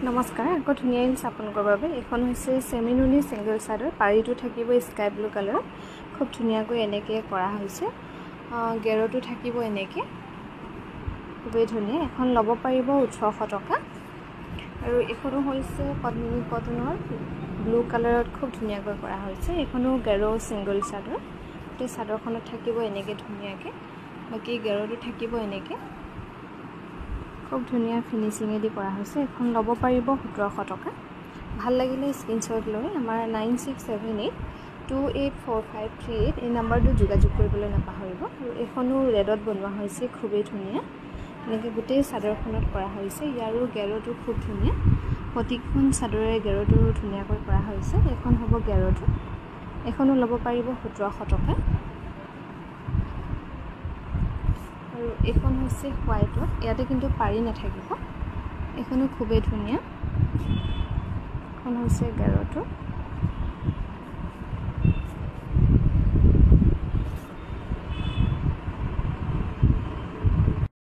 নমস্কাৰ আকৌ ধুনীয়া ইনছ আপোনালোকৰ বাবে এখন হৈছে সেমিনুনি সিঙ্গল সাইডৰ পাৰিটো থাকিব স্কাই ব্লু কালাৰ খুব ধুনীয়াকৈ এনেকৈ কৰা হৈছে গেৰটো থাকিব এনেকৈ খুবেই ধুনীয়া এখন ল'ব পাৰিব 1800 টকা আৰু এখনো হৈছে পদ্মিনী কটনৰ ব্লু কালাৰত খুব ধুনীয়াকৈ কৰা হৈছে এখনো গেৰো সিঙ্গল সাইডৰ তে সাইডৰখনত থাকিব এনেকৈ ধুনীয়াকৈ বাকি গেৰটো থাকিব এনেকৈ খুব ধুনীয়া ফিনিশিং এদি কৰা হৈছে এখন ল'ব পাৰিব 1700 টকা ভাল লাগিলে স্ক্ৰিনশ্বট লৈ আমাৰ 9678284538 এই নম্বৰটো যোগাযোগ কৰিবলৈ নাপাহৰিব আৰু এখনো ৰেডত বনোৱা হৈছে খুবেই ধুনীয়া এনেকৈ গোটেই চাদৰখনত কৰা হৈছে ইয়াৰো গেৰটো খুব ধুনীয়া প্ৰতিখন চাদৰে গেৰটো ধুনীয়াকৈ কৰা হৈছে এখন হ'ব গেৰটো এখনো ল'ব পাৰিব 1700 টকা আৰু এখন হৈছে হোৱাইটত ইয়াতে কিন্তু পাৰি নাথাকিব এখনো খুবেই ধুনীয়া এখন হৈছে গেৰটো